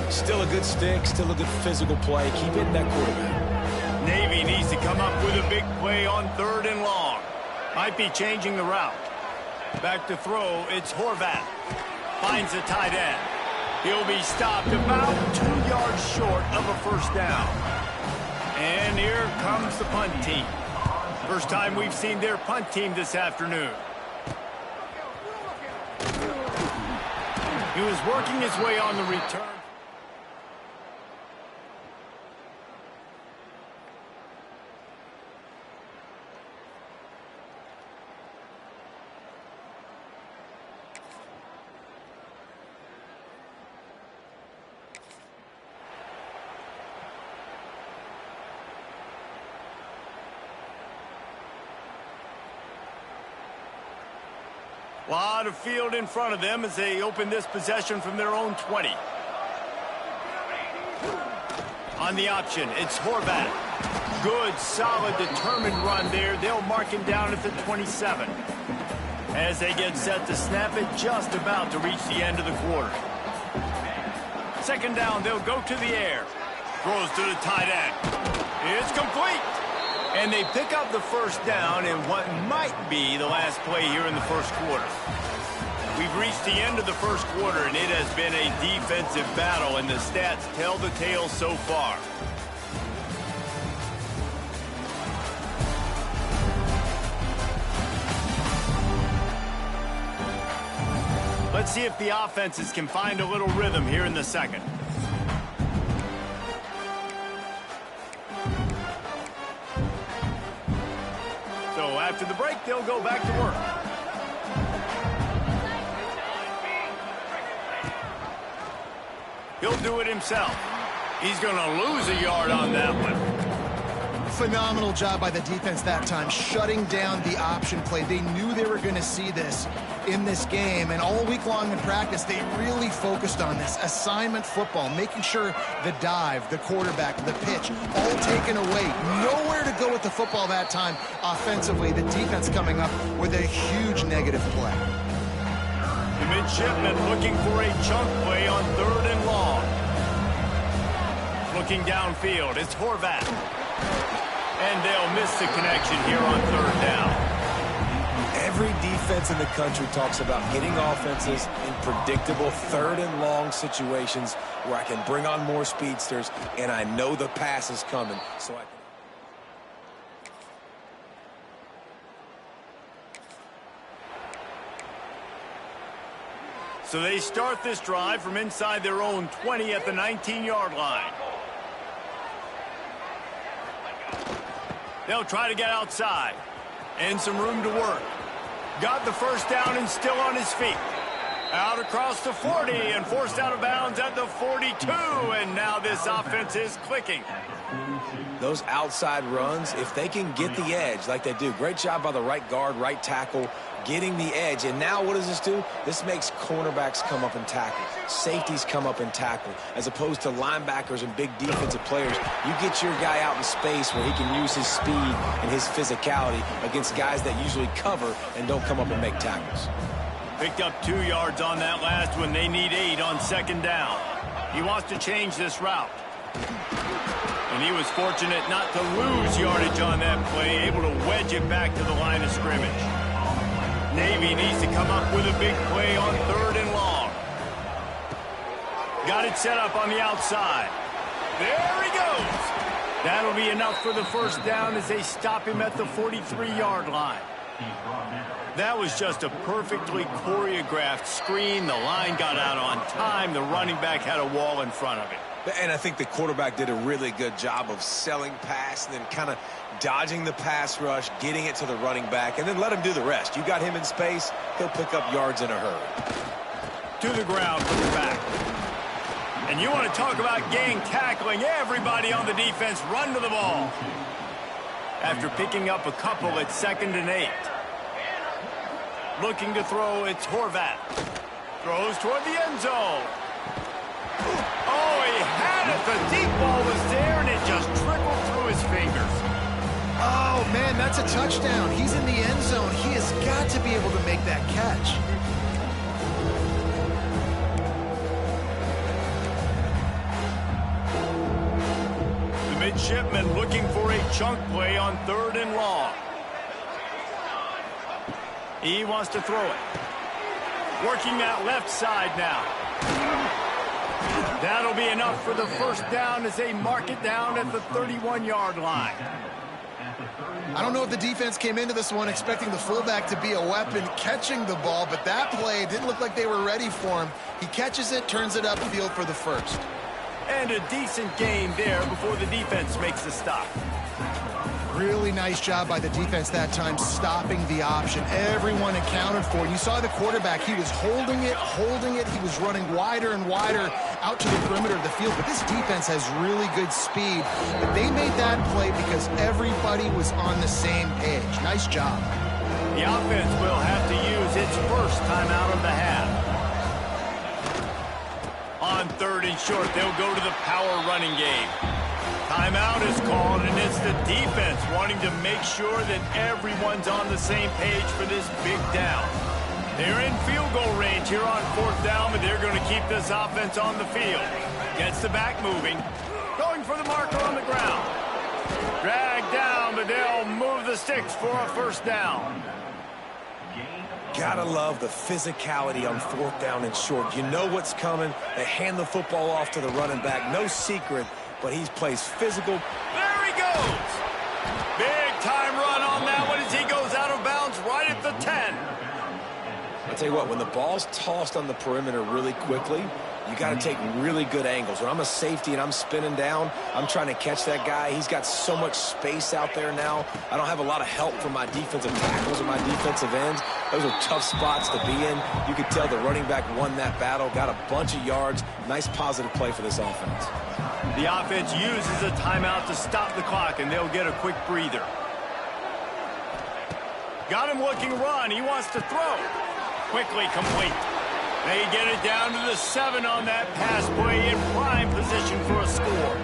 Still a good stick, still a good physical play. Keep hitting that quarterback. Navy needs to come up with a big play on 3rd and long. Might be changing the route. Back to throw, it's Horvath. Finds the tight end. He'll be stopped about 2 yards short of a first down. And here comes the punt team. First time we've seen their punt team this afternoon. He was working his way on the return. A lot of field in front of them as they open this possession from their own 20. On the option, it's Horvath. Good, solid, determined run there. They'll mark him down at the 27. As they get set to snap it, just about to reach the end of the quarter. Second down, they'll go to the air. Throws to the tight end. It's complete. And they pick up the first down in what might be the last play here in the first quarter. We've reached the end of the first quarter, and it has been a defensive battle, and the stats tell the tale so far. Let's see if the offenses can find a little rhythm here in the second. After the break, they'll go back to work. He'll do it himself. He's going to lose a yard on that one. Phenomenal job by the defense that time, shutting down the option play. They knew they were going to see this in this game, and all week long in practice, they really focused on this. Assignment football, making sure the dive, the quarterback, the pitch, all taken away. Nowhere to go with the football that time offensively. The defense coming up with a huge negative play. The midshipman looking for a chunk play on 3rd and long. Looking downfield, it's Horvath. And they'll miss the connection here on 3rd down. Every defense in the country talks about getting offenses in predictable 3rd and long situations where I can bring on more speedsters and I know the pass is coming, so I can. So they start this drive from inside their own 20 at the 19-yard line. They'll try to get outside. And some room to work. Got the first down and still on his feet. Out across the 40 and forced out of bounds at the 42. And now this offense is clicking. Those outside runs, if they can get the edge like they do, great job by the right guard, right tackle, getting the edge. And now what does this do? This makes cornerbacks come up and tackle. Safeties come up and tackle. As opposed to linebackers and big defensive players, you get your guy out in space where he can use his speed and his physicality against guys that usually cover and don't come up and make tackles. Picked up 2 yards on that last one. They need 8 on second down. He wants to change this route. And he was fortunate not to lose yardage on that play, able to wedge it back to the line of scrimmage. Navy needs to come up with a big play on 3rd and long. Got it set up on the outside. There he goes. That'll be enough for the first down as they stop him at the 43-yard line. That was just a perfectly choreographed screen. The line got out on time. The running back had a wall in front of it. And I think the quarterback did a really good job of selling pass and then kind of dodging the pass rush, getting it to the running back, and then let him do the rest. You got him in space, he'll pick up yards in a hurry. To the ground from the back. And you want to talk about gang tackling. Everybody on the defense run to the ball. After picking up a couple at 2nd and 8. Looking to throw, it's Horvath. Throws toward the end zone. Oh, he had it. The deep ball was there, and it just trickled through his fingers. Oh, man, that's a touchdown. He's in the end zone. He has got to be able to make that catch. midshipman looking for a chunk play on 3rd and long. He wants to throw it. Working that left side now. That'll be enough for the first down as they mark it down at the 31-yard line. I don't know if the defense came into this one expecting the fullback to be a weapon catching the ball, but that play didn't look like they were ready for him. He catches it, turns it upfield for the first. And a decent gain there before the defense makes the stop. Really nice job by the defense that time, stopping the option. Everyone accounted for it. You saw the quarterback. He was holding it. He was running wider and wider out to the perimeter of the field. But this defense has really good speed. But they made that play because everybody was on the same page. Nice job. The offense will have to use its first timeout of the half. On 3rd and short, they'll go to the power running game. Timeout is called, and it's the defense wanting to make sure that everyone's on the same page for this big down. They're in field goal range here on 4th down, but they're going to keep this offense on the field. Gets the back moving. Going for the marker on the ground. Dragged down, but they'll move the sticks for a first down. Gotta love the physicality on 4th down and short. You know what's coming. They hand the football off to the running back. No secret, but he plays physical. There he goes. Big time run on that one as he goes out of bounds right at the 10. I'll tell you what, when the ball's tossed on the perimeter really quickly, you got to take really good angles. When I'm a safety and I'm spinning down, I'm trying to catch that guy. He's got so much space out there now. I don't have a lot of help from my defensive tackles or my defensive ends. Those are tough spots to be in. You could tell the running back won that battle, got a bunch of yards. Nice positive play for this offense. The offense uses a timeout to stop the clock, and they'll get a quick breather. Got him looking run. He wants to throw. Quickly complete. They get it down to the 7 on that pass play in prime position for a score.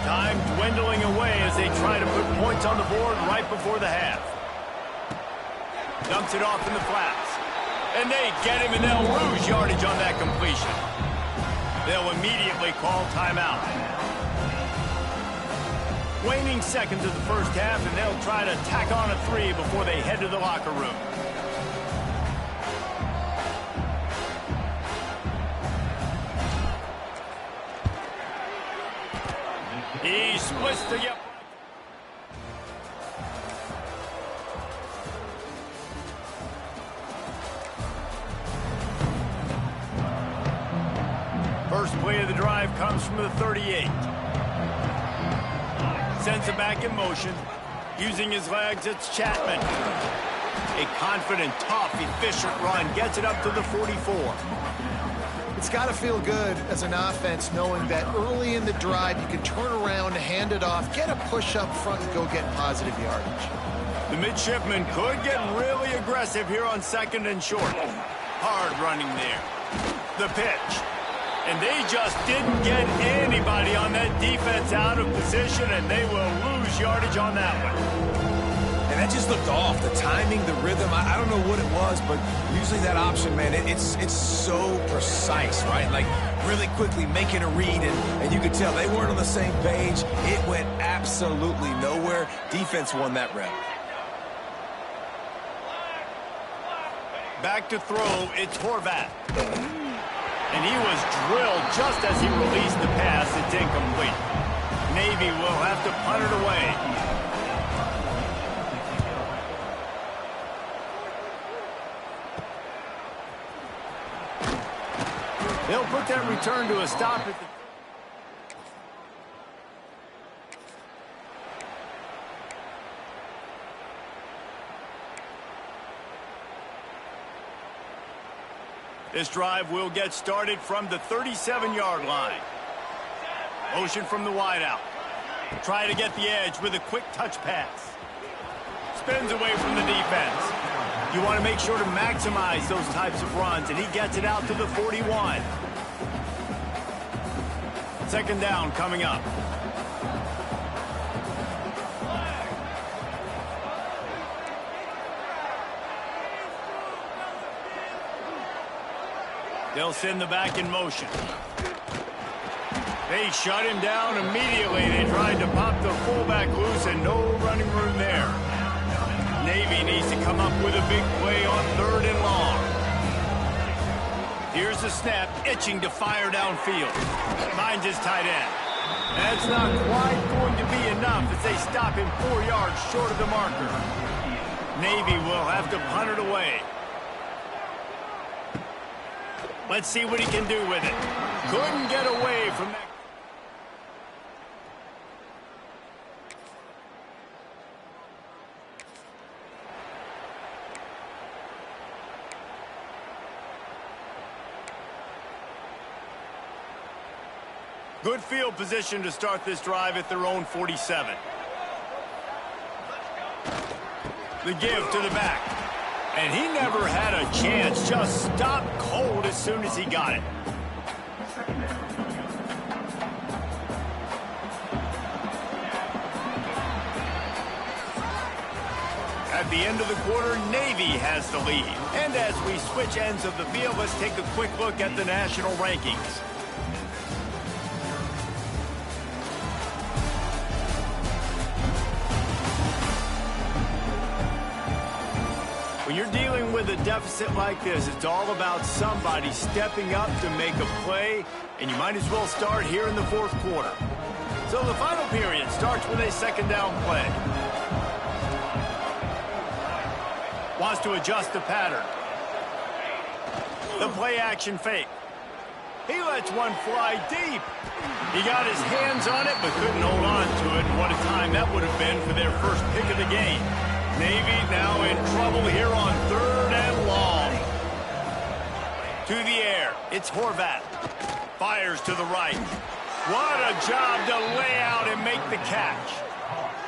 Time dwindling away as they try to put points on the board right before the half. Dumps it off in the flats. And they get him, and they'll lose yardage on that completion. They'll immediately call timeout. Waning seconds of the first half, and they'll try to tack on a 3 before they head to the locker room. He splits to get... First play of the drive comes from the 38. Sends it back in motion. Using his legs, it's Chapman. A confident, tough, efficient run. Gets it up to the 44. It's got to feel good as an offense knowing that early in the drive you can turn around, hand it off, get a push up front, and go get positive yardage. The midshipman could get really aggressive here on 2nd and short. Hard running there. The pitch. And they just didn't get anybody on that defense out of position, and they will lose yardage on that one. And that just looked off. The timing, the rhythm, I don't know what it was, but usually that option, man, it's so precise, right? Like really quickly making a read, and you could tell they weren't on the same page. It went absolutely nowhere. Defense won that rep. Back to throw, it's Horvat. And he was drilled just as he released the pass. It's incomplete. Navy will have to punt it away. They'll put that return to a stop at the... This drive will get started from the 37-yard line. Motion from the wideout. Try to get the edge with a quick touch pass. Spins away from the defense. You want to make sure to maximize those types of runs, and he gets it out to the 41. 2nd down coming up. They'll send the back in motion. They shut him down immediately. They tried to pop the fullback loose and no running room there. Navy needs to come up with a big play on 3rd and long. Here's the snap, itching to fire downfield. Finds his tight end. That's not quite going to be enough as they stop him 4 yards short of the marker. Navy will have to punt it away. Let's see what he can do with it. Couldn't get away from that. Good field position to start this drive at their own 47. The give to the back. And he never had a chance. Just stopped cold as soon as he got it. At the end of the quarter, Navy has the lead. And as we switch ends of the field, let's take a quick look at the national rankings. When you're dealing with a deficit like this, it's all about somebody stepping up to make a play, and you might as well start here in the 4th quarter. So the final period starts with a 2nd down play. Wants to adjust the pattern. The play action fake. He lets one fly deep. He got his hands on it, but couldn't hold on to it. And what a time that would have been for their first pick of the game. Navy now in trouble here on 3rd and long. To the air, it's Horvath. Fires to the right. What a job to lay out and make the catch.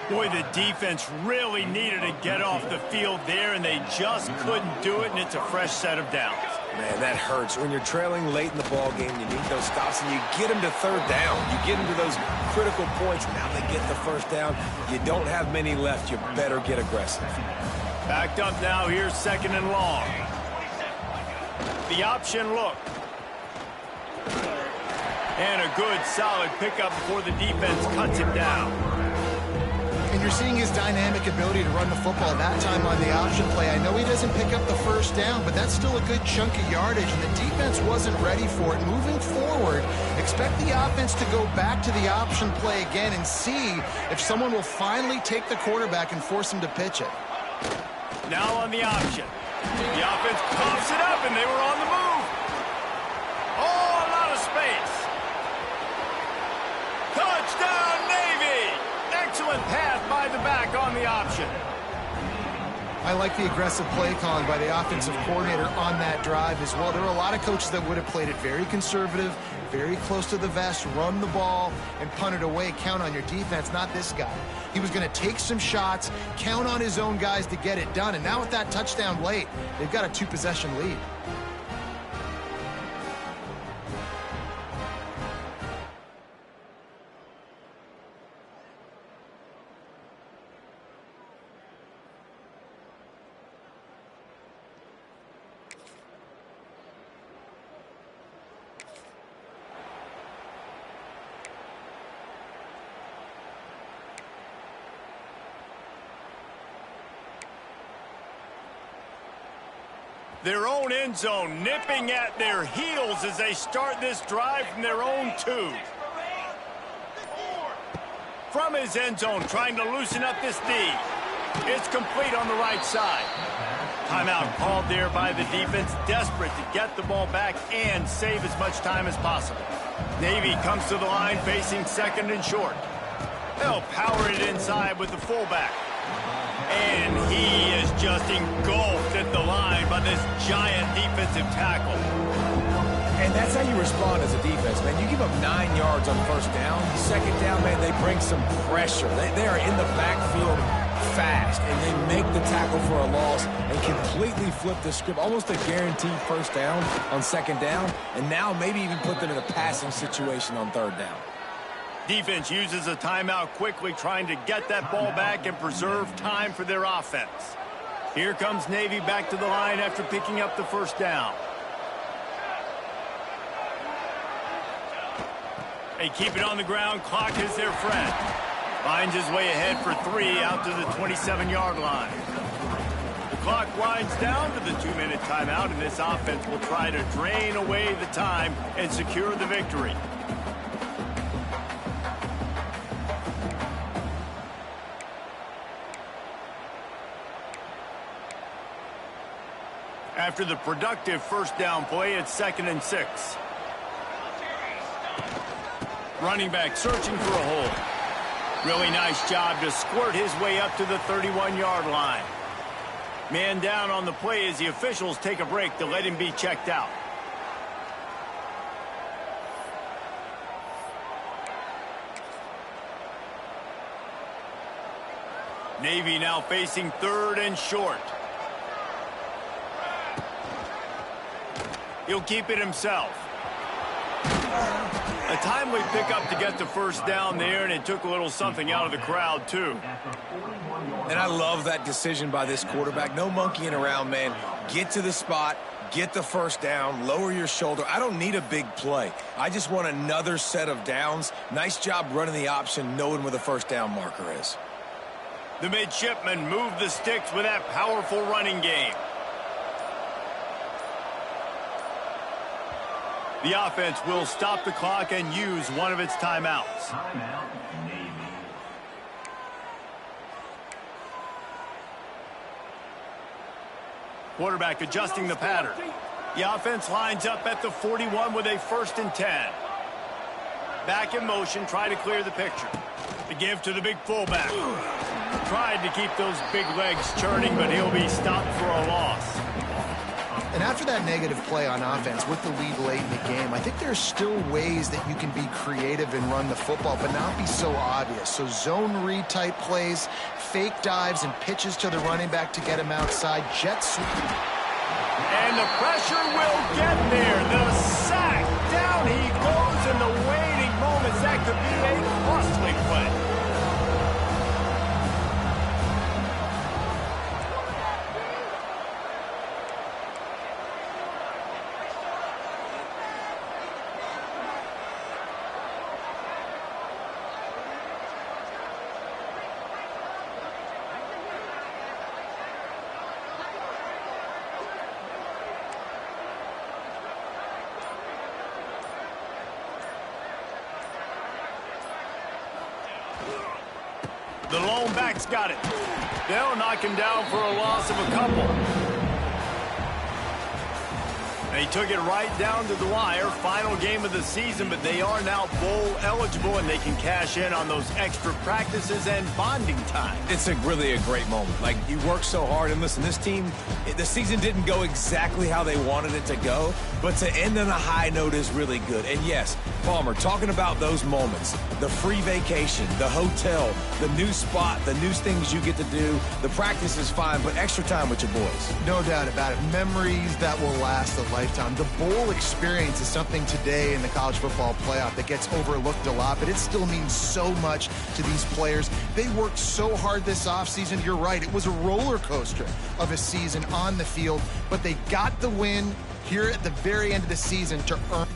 Boy, the defense really needed to get off the field there, and they just couldn't do it, and it's a fresh set of downs. Man, that hurts. When you're trailing late in the ball game, you need those stops, and you get them to 3rd down. You get them to those critical points. Now they get the 1st down. You don't have many left. You better get aggressive. Backed up now. Here's 2nd and long. The option look. And a good, solid pickup before the defense cuts him down. And you're seeing his dynamic ability to run the football that time on the option play. I know he doesn't pick up the 1st down, but that's still a good chunk of yardage, and the defense wasn't ready for it. Moving forward, expect the offense to go back to the option play again and see if someone will finally take the quarterback and force him to pitch it. Now on the option. The offense coughs it up, and they were on the move. Oh, a lot of space. Touchdown, Navy! Excellent pass by the back on the option. I like the aggressive play calling by the offensive coordinator on that drive as well. There are a lot of coaches that would have played it very conservative, very close to the vest, run the ball, and punt it away. Count on your defense, not this guy. He was going to take some shots, count on his own guys to get it done. And now with that touchdown late, they've got a 2-possession lead. Their own end zone nipping at their heels as they start this drive from their own 2. From his end zone, trying to loosen up this D. It's complete on the right side. Timeout called there by the defense, desperate to get the ball back and save as much time as possible. Navy comes to the line facing 2nd and short. They'll power it inside with the fullback. And he is just engulfed at the line by this giant defensive tackle. And that's how you respond as a defense, man. You give up 9 yards on 1st down. 2nd down, man, they bring some pressure. They are in the backfield fast, and they make the tackle for a loss and completely flip the script. Almost a guaranteed 1st down on 2nd down, and now maybe even put them in a passing situation on 3rd down. Defense uses a timeout quickly, trying to get that ball back and preserve time for their offense. Here comes Navy back to the line after picking up the 1st down. They keep it on the ground. Clock is their friend. Finds his way ahead for 3 out to the 27-yard line. The clock winds down to the 2-minute timeout, and this offense will try to drain away the time and secure the victory. After the productive first down play, it's 2nd and 6. Running back searching for a hole. Really nice job to squirt his way up to the 31-yard line. Man down on the play as the officials take a break to let him be checked out. Navy now facing 3rd and short. He'll keep it himself. A timely pickup to get the first down there, and it took a little something out of the crowd, too. And I love that decision by this quarterback. No monkeying around, man. Get to the spot, get the first down, lower your shoulder. I don't need a big play. I just want another set of downs. Nice job running the option, knowing where the first down marker is. The midshipmen move the sticks with that powerful running game. The offense will stop the clock and use one of its timeouts. Quarterback adjusting the pattern. The offense lines up at the 41 with a 1st and 10. Back in motion, try to clear the picture. The give to the big fullback. Tried to keep those big legs churning, but he'll be stopped for a loss. And after that negative play on offense with the lead late in the game, I think there's still ways that you can be creative and run the football, but not be so obvious. So zone read type plays, fake dives and pitches to the running back to get him outside, jet sweep. And the pressure will get there. The sack. Down he goes in the waiting moments. That could be a costly play. The lone back's got it. They'll knock him down for a loss of a couple. They took it right down to the wire. Final game of the season, but they are now bowl eligible, and they can cash in on those extra practices and bonding time. It's really a great moment. Like, you work so hard, and listen, this team, the season didn't go exactly how they wanted it to go, but to end on a high note is really good. And yes, Palmer, talking about those moments, the free vacation, the hotel, the new spot, the new things you get to do, the practice is fine, but extra time with your boys. No doubt about it. Memories that will last a lifetime. The bowl experience is something today in the college football playoff that gets overlooked a lot, but it still means so much to these players. They worked so hard this offseason. You're right. It was a roller coaster of a season on the field, but they got the win here at the very end of the season to earn.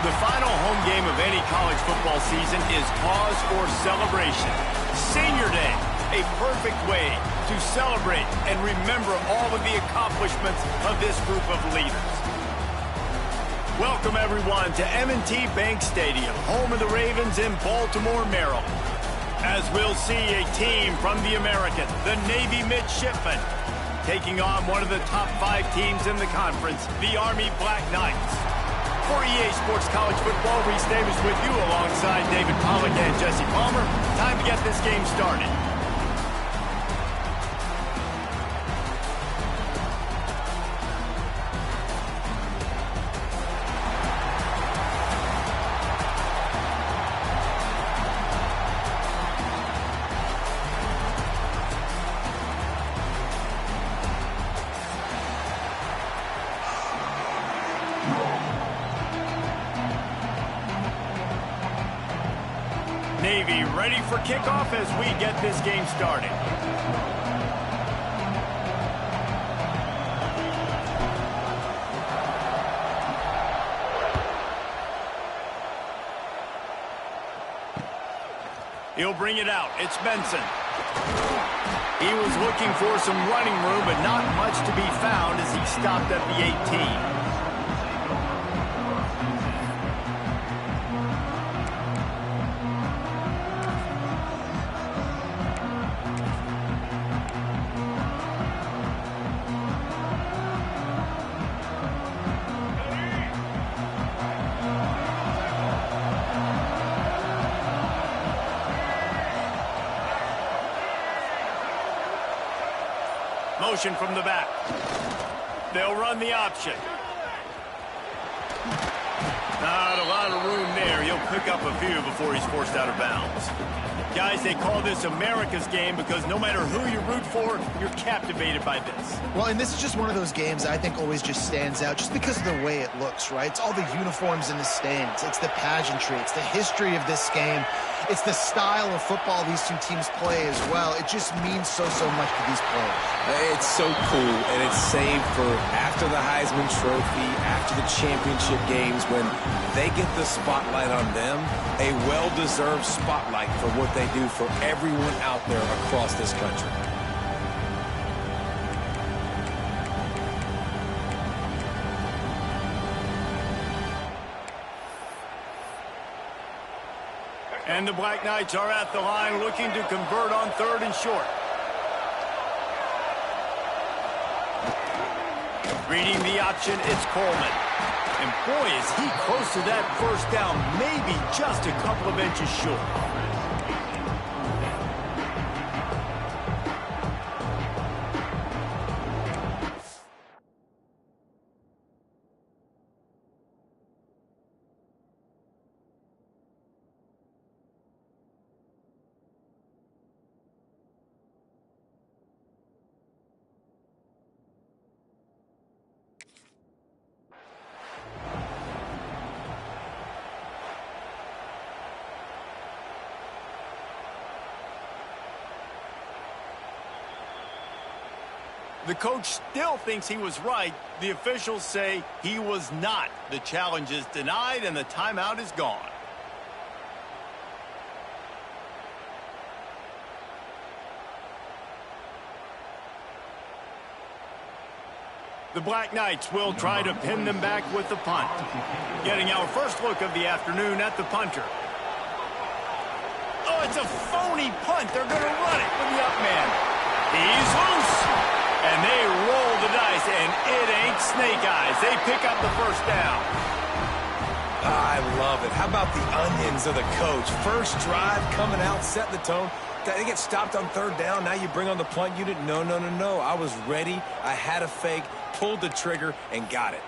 The final home game of any college football season is cause for celebration. Senior Day, a perfect way to celebrate and remember all of the accomplishments of this group of leaders. Welcome, everyone, to M&T Bank Stadium, home of the Ravens in Baltimore, Maryland. As we'll see a team from the American, the Navy Midshipmen, taking on one of the top 5 teams in the conference, the Army Black Knights. For EA Sports College Football, Reese Davis with you alongside David Pollack and Jesse Palmer. Time to get this game started. Navy ready for kickoff as we get this game started. He'll bring it out. It's Benson. He was looking for some running room, but not much to be found as he stopped at the 18. Motion from the back. They'll run the option. Not a lot of room there. He'll pick up a few before he's forced out of bounds. Guys, they call this America's game because no matter who you root for, you're captivated by this. Well, and this is just one of those games I think always just stands out just because of the way it looks, right? It's all the uniforms in the stands. It's the pageantry. It's the history of this game. It's the style of football these two teams play as well. It just means so much to these players. It's so cool, and it's saved for after the Heisman Trophy, after the championship games, when they get the spotlight on them, a well-deserved spotlight for what they do for everyone out there across this country. And the Black Knights are at the line looking to convert on 3rd and short. Reading the option, it's Coleman. And boy, is he close to that first down, maybe just a couple of inches short. The coach still thinks he was right. The officials say he was not. The challenge is denied and the timeout is gone. The Black Knights will try to pin them back with the punt. Getting our first look of the afternoon at the punter. Oh, it's a phony punt. They're going to run it with the up man. He's loose. And they roll the dice, and it ain't snake eyes. They pick up the first down. I love it. How about the onions of the coach? First drive, coming out, setting the tone. They get stopped on 3rd down. Now you bring on the punt unit. No. I was ready. I had a fake, pulled the trigger, and got it.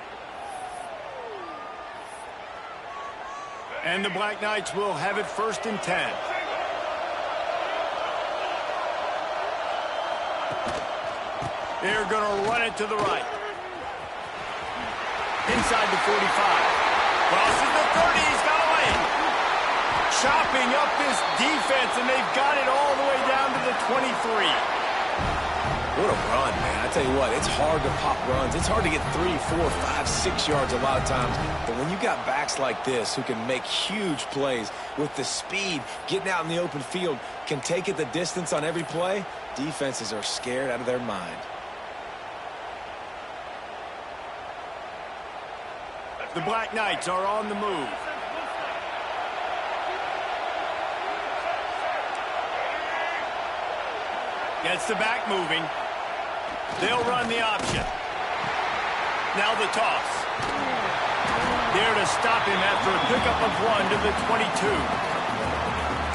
And the Black Knights will have it 1st and 10. They're going to run it to the right. Inside the 45. Crosses the 30. He's got away. Chopping up this defense, and they've got it all the way down to the 23. What a run, man. I tell you what, it's hard to pop runs. It's hard to get 3, 4, 5, 6 yards a lot of times. But when you got backs like this who can make huge plays with the speed, getting out in the open field, can take it the distance on every play, defenses are scared out of their mind. The Black Knights are on the move. Gets the back moving. They'll run the option. Now the toss. There to stop him after a pickup of 1 to the 22.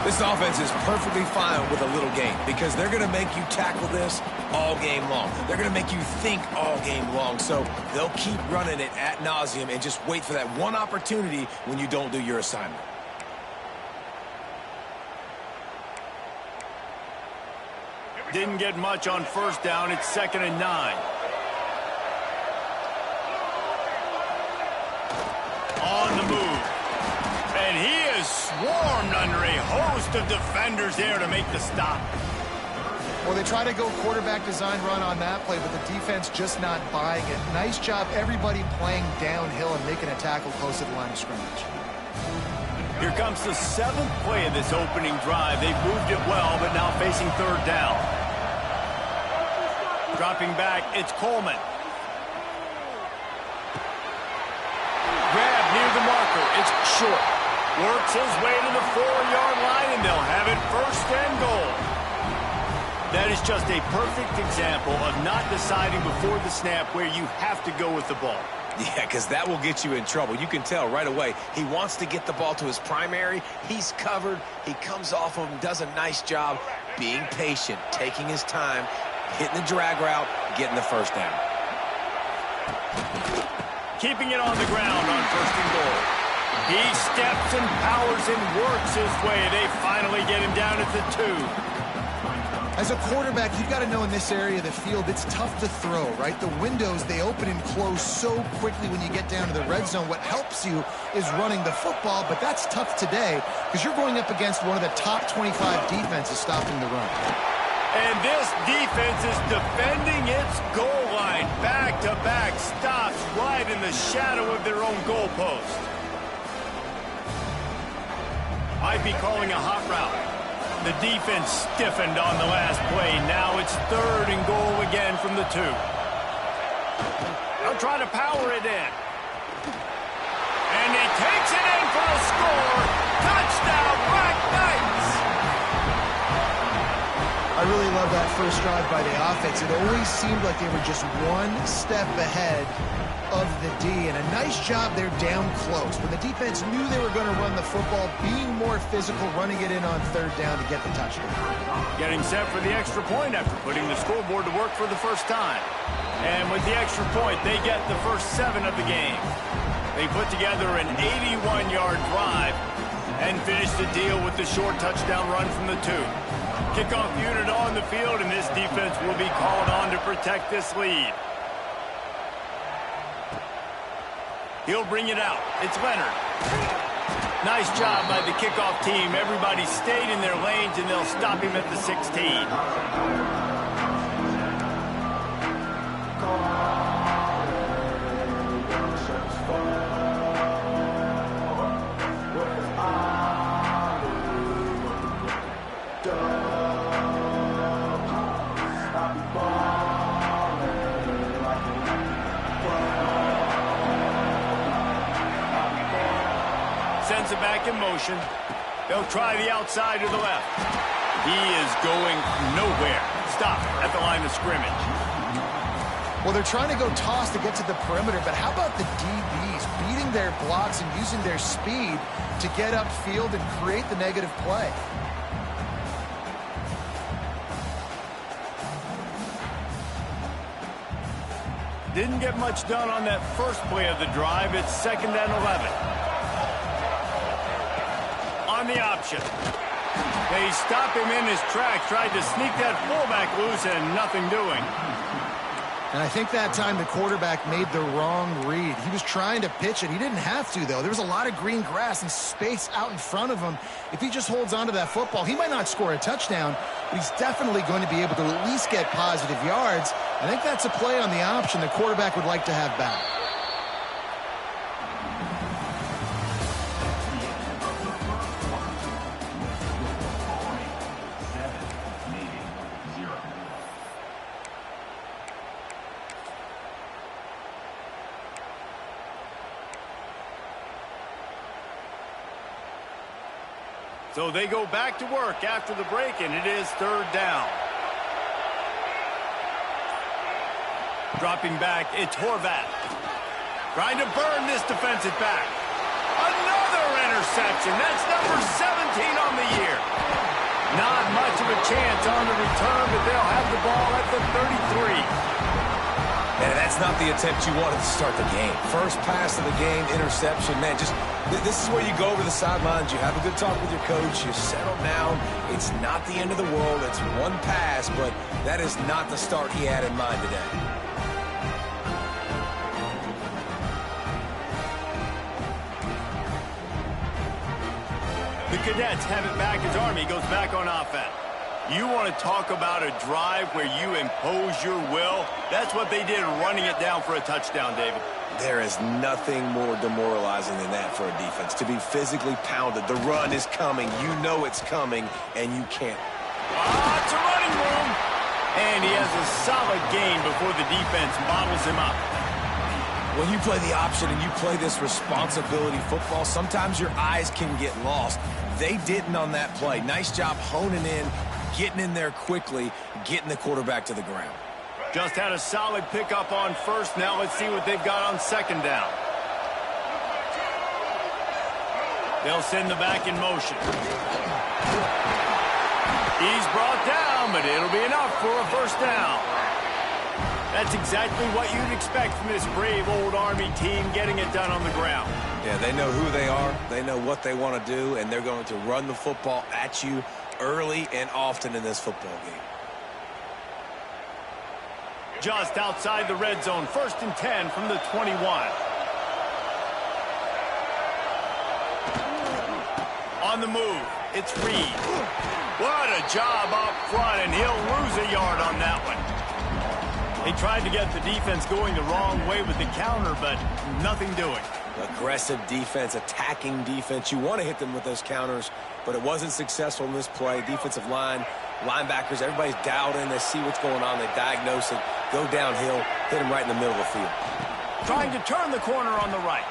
This offense is perfectly fine with a little game because they're going to make you tackle this all game long. They're going to make you think all game long. So they'll keep running it ad nauseum and just wait for that one opportunity when you don't do your assignment. Didn't get much on first down. It's 2nd and 9. On the move. And he is swarmed under a host of defenders there to make the stop. Well, they try to go quarterback design run on that play, but the defense just not buying it. Nice job, everybody playing downhill and making a tackle close to the line of scrimmage. Here comes the 7th play of this opening drive. They've moved it well, but now facing 3rd down. Dropping back, it's Coleman. Grab near the marker. It's short. Works his way to the 4-yard line, and they'll have it 1st and goal. That is just a perfect example of not deciding before the snap where you have to go with the ball. Yeah, because that will get you in trouble. You can tell right away he wants to get the ball to his primary. He's covered. He comes off of him, does a nice job being patient, taking his time, hitting the drag route, getting the 1st down. Keeping it on the ground on 1st and goal. He steps and powers and works his way. They finally get him down at the 2. As a quarterback, you've got to know in this area of the field, it's tough to throw, right? The windows, they open and close so quickly when you get down to the red zone. What helps you is running the football, but that's tough today because you're going up against one of the top 25 defenses stopping the run. And this defense is defending its goal line. Back-to-back stops right in the shadow of their own goalpost. Might be calling a hot route. The defense stiffened on the last play. Now it's 3rd and goal again from the 2. They'll try to power it in. And he takes it in for a score. Touchdown, Black Knights! I really love that first drive by the offense. It always seemed like they were just one step ahead of the D, and a nice job there down close. When the defense knew they were going to run the football, being more physical, running it in on 3rd down to get the touchdown. Getting set for the extra point after putting the scoreboard to work for the first time. And with the extra point, they get the first 7 of the game. They put together an 81-yard drive and finish the deal with the short touchdown run from the 2. Kickoff unit on the field, and this defense will be called on to protect this lead. He'll bring it out. It's Leonard. Nice job by the kickoff team. Everybody stayed in their lanes, and they'll stop him at the 16. Sends it back in motion. They'll try the outside to the left. He is going nowhere. Stop at the line of scrimmage. Well, they're trying to go toss to get to the perimeter, but how about the DBs beating their blocks and using their speed to get upfield and create the negative play? Didn't get much done on that first play of the drive. It's 2nd and 11. On the option. They stop him in his tracks, tried to sneak that fullback loose, and nothing doing. And I think that time the quarterback made the wrong read. He was trying to pitch it. He didn't have to, though. There was a lot of green grass and space out in front of him. If he just holds on to that football, he might not score a touchdown, but he's definitely going to be able to at least get positive yards. I think that's a play on the option the quarterback would like to have back. So they go back to work after the break, and it is third down. Dropping back, it's Horvath. Trying to burn this defensive back. Another interception. That's number 17 on the year. Not much of a chance on the return, but they'll have the ball at the 33. And that's not the attempt you wanted to start the game. First pass of the game, interception. Man, just this is where you go over the sidelines. You have a good talk with your coach. You settle down. It's not the end of the world. It's one pass, but that is not the start he had in mind today. The Cadets have it back as Army goes back on offense. You want to talk about a drive where you impose your will? That's what they did, running it down for a touchdown, David. There is nothing more demoralizing than that for a defense, to be physically pounded. The run is coming. You know it's coming, and you can't. It's a running room. And he has a solid gain before the defense bottles him up. When you play the option and you play this responsibility football, sometimes your eyes can get lost. They didn't on that play. Nice job honing in, getting in there quickly, getting the quarterback to the ground. Just had a solid pickup on first. Now let's see what they've got on second down. They'll send the back in motion. He's brought down, but it'll be enough for a first down. That's exactly what you'd expect from this brave old Army team, getting it done on the ground. Yeah, they know who they are. They know what they want to do, and they're going to run the football at you early and often in this football game. Just outside the red zone, 1st and 10 from the 21. On the move, it's Reed. What a job up front, and he'll lose a yard on that one. They tried to get the defense going the wrong way with the counter, but nothing doing. Aggressive defense, attacking defense. You want to hit them with those counters, but it wasn't successful in this play. Defensive line, linebackers, everybody's dialed in. They see what's going on. They diagnose it, go downhill, hit them right in the middle of the field. Trying to turn the corner on the right.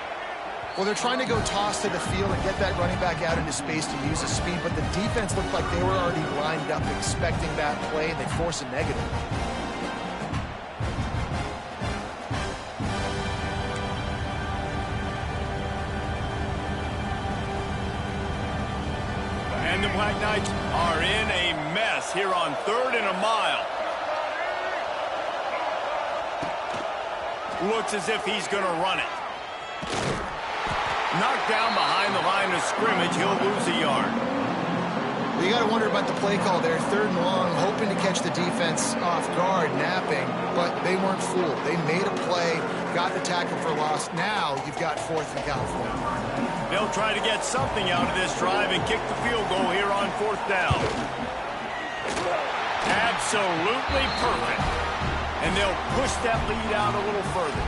Well, they're trying to go toss to the field and get that running back out into space to use his speed, but the defense looked like they were already lined up expecting that play, and they force a negative. And the Black Knights are in a mess here on 3rd and a mile. Looks as if he's going to run it. Knocked down behind the line of scrimmage. He'll lose a yard. Well, you got to wonder about the play call there. 3rd and long, hoping to catch the defense off guard, napping, but they weren't fooled. They made a play, got the tackle for loss. Now you've got 4th and California. They'll try to get something out of this drive and kick the field goal here on 4th down. Absolutely perfect. And they'll push that lead out a little further.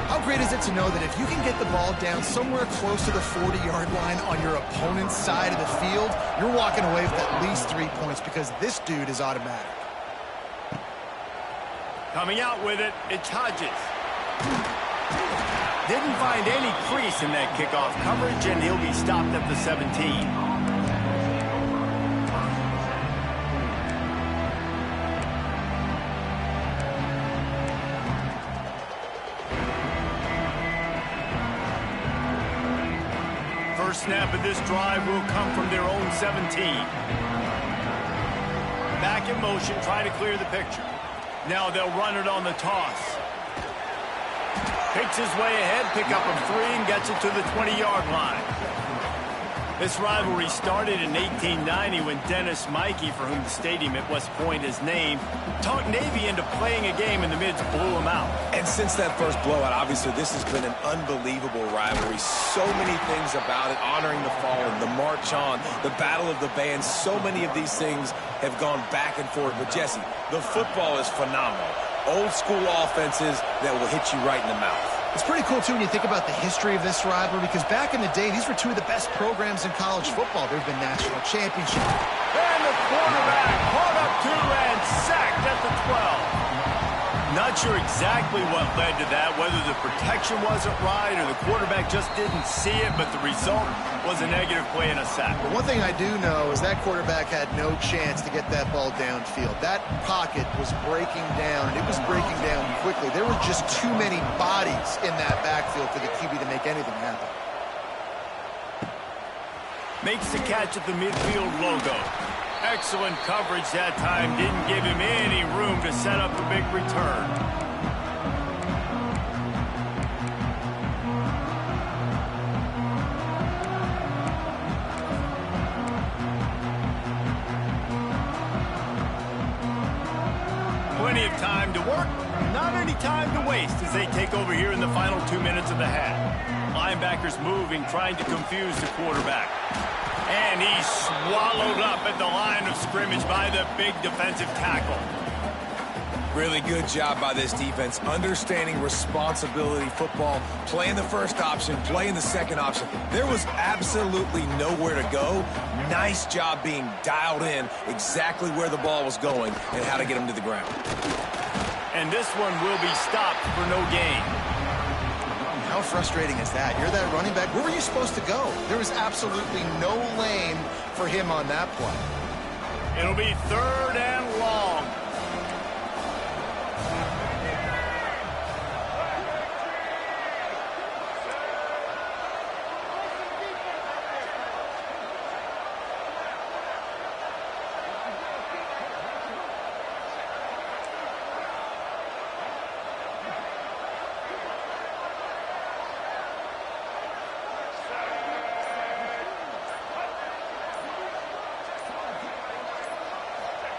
How great is it to know that if you can get the ball down somewhere close to the 40-yard line on your opponent's side of the field, you're walking away with at least 3 points because this dude is automatic. Coming out with it, it's Hodges. Didn't find any crease in that kickoff coverage, and he'll be stopped at the 17. First snap of this drive will come from their own 17. Back in motion, try to clear the picture. Now they'll run it on the toss. Takes his way ahead, pick up a 3, and gets it to the 20-yard line. This rivalry started in 1890 when Dennis Mikey, for whom the stadium at West Point is named, talked Navy into playing a game and the Mids blew them out. And since that first blowout, obviously this has been an unbelievable rivalry. So many things about it, honoring the fallen, the march on, the battle of the bands. So many of these things have gone back and forth. But Jesse, the football is phenomenal. Old school offenses that will hit you right in the mouth. It's pretty cool, too, when you think about the history of this rivalry, because back in the day, these were two of the best programs in college football. There have been national championships. And the quarterback caught up to and sacked at the 12. Not sure exactly what led to that, whether the protection wasn't right or the quarterback just didn't see it, but the result was a negative play and a sack. But one thing I do know is that quarterback had no chance to get that ball downfield. That pocket was breaking down, and it was breaking down quickly. There were just too many bodies in that backfield for the QB to make anything happen. Makes the catch at the midfield logo. Excellent coverage that time. Didn't give him any room to set up a big return. Plenty of time to work. Not any time to waste as they take over here in the final 2 minutes of the half. Linebackers moving, trying to confuse the quarterback. And he's swallowed up at the line of scrimmage by the big defensive tackle. Really good job by this defense, understanding responsibility football, playing the first option, playing the second option. There was absolutely nowhere to go. Nice job being dialed in exactly where the ball was going and how to get him to the ground. And this one will be stopped for no gain. How frustrating is that? You're that running back. Where were you supposed to go? There was absolutely no lane for him on that play. It'll be 3rd and long.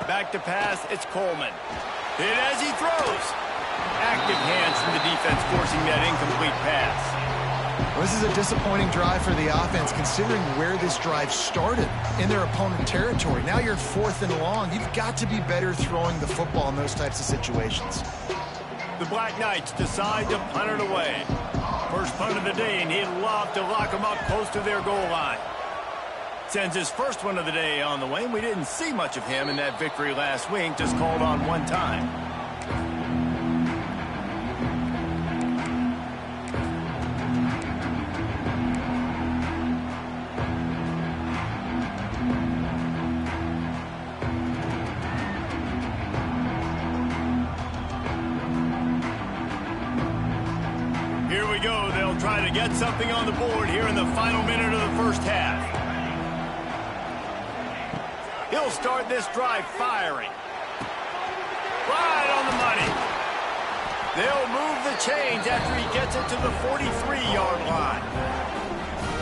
Back to pass, it's Coleman. Hit as he throws. Active hands from the defense forcing that incomplete pass. Well, this is a disappointing drive for the offense, considering where this drive started in their opponent territory. Now you're 4th and long. You've got to be better throwing the football in those types of situations. The Black Knights decide to punt it away. First punt of the day, and he'd love to lock them up close to their goal line. Sends his first one of the day on the way, and we didn't see much of him in that victory last week, just called on one time. Here we go. They'll try to get something on the board here in the final minute of the first half. He'll start this drive firing. Right on the money. They'll move the chains after he gets it to the 43-yard line.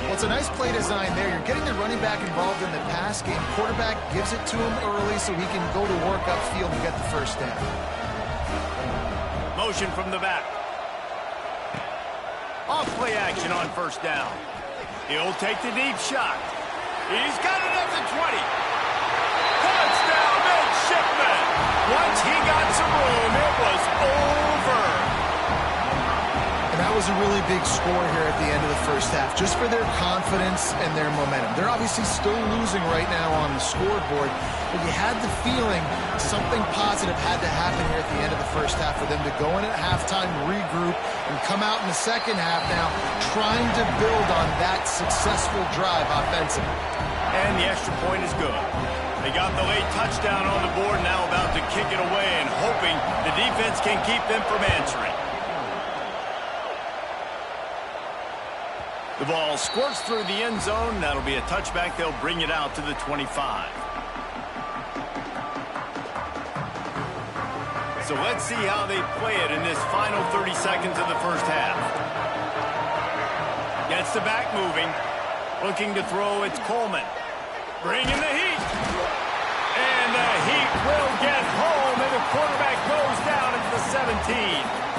Well, it's a nice play design there. You're getting the running back involved in the pass game. Quarterback gives it to him early so he can go to work upfield and get the first down. Motion from the back. Off play action on first down. He'll take the deep shot. He's got it at the 20. Touchdown, midshipman! Once he got some room, it was over. And that was a really big score here at the end of the first half, just for their confidence and their momentum. They're obviously still losing right now on the scoreboard, but you had the feeling something positive had to happen here at the end of the first half for them to go in at halftime, regroup, and come out in the second half now trying to build on that successful drive offensively. And the extra point is good. They got the late touchdown on the board, now about to kick it away and hoping the defense can keep them from answering. The ball squirts through the end zone. That'll be a touchback. They'll bring it out to the 25. So let's see how they play it in this final 30 seconds of the first half. Gets the back moving. Looking to throw, it's Coleman. Bringing the heat. And the heat will get home, and the quarterback goes down at the 17.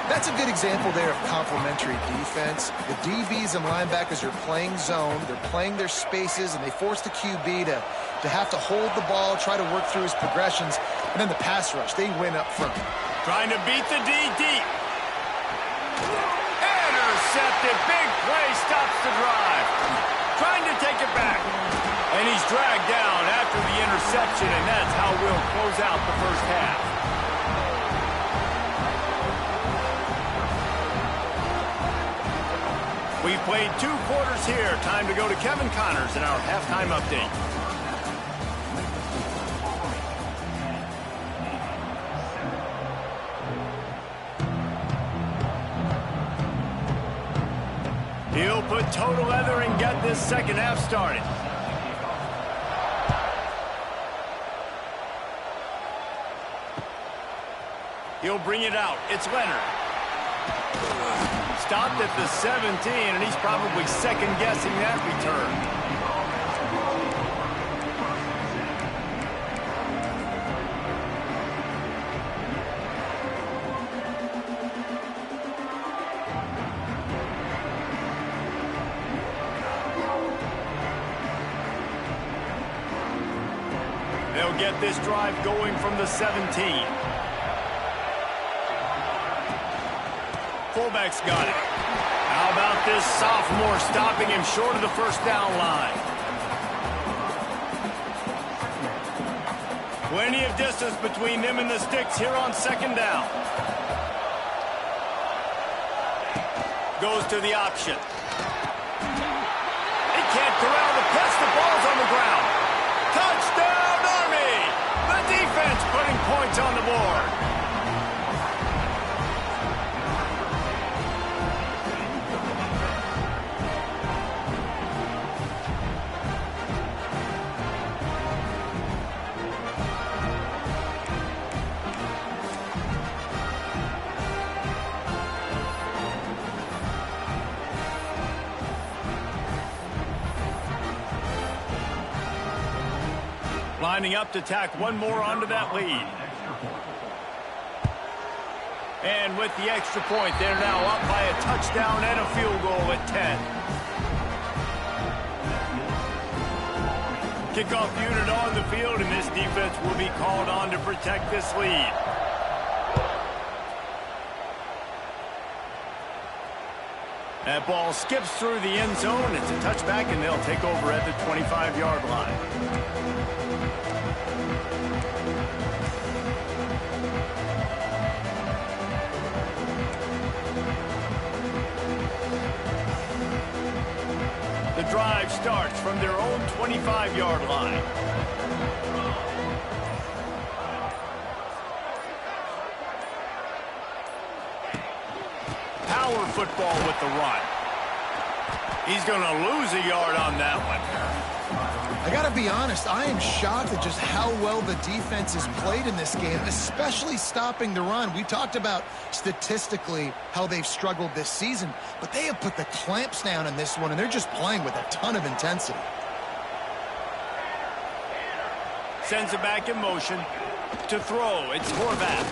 That's a good example there of complementary defense. The DBs and linebackers are playing zone. They're playing their spaces, and they force the QB to have to hold the ball, try to work through his progressions. And then the pass rush, they win up front. Trying to beat the D deep. Intercepted. Big play stops the drive. Trying to take it back. And he's dragged down after the interception, and that's how we'll close out the first half. We've played 2 quarters here. Time to go to Kevin Connors in our halftime update. He'll put total leather and get this second half started. He'll bring it out. It's Leonard. Stopped at the 17, and he's probably second-guessing that return. They'll get this drive going from the 17. Fullback's got it. How about this sophomore stopping him short of the first down line? Plenty of distance between them and the sticks here on second down. Goes to the option. He can't corral the pass. The ball's on the ground. Touchdown, Army! The defense putting points on the board. Lining up to tack one more onto that lead. And with the extra point, they're now up by a touchdown and a field goal at 10. Kickoff unit on the field, and this defense will be called on to protect this lead. That ball skips through the end zone. It's a touchback, and they'll take over at the 25-yard line. The drive starts from their own 25-yard line. Power football with the run. He's going to lose a yard on that one. I got to be honest, I am shocked at just how well the defense has played in this game, especially stopping the run. We talked about statistically how they've struggled this season, but they have put the clamps down in this one, and they're just playing with a ton of intensity. Sends it back in motion. To throw, it's Horvath.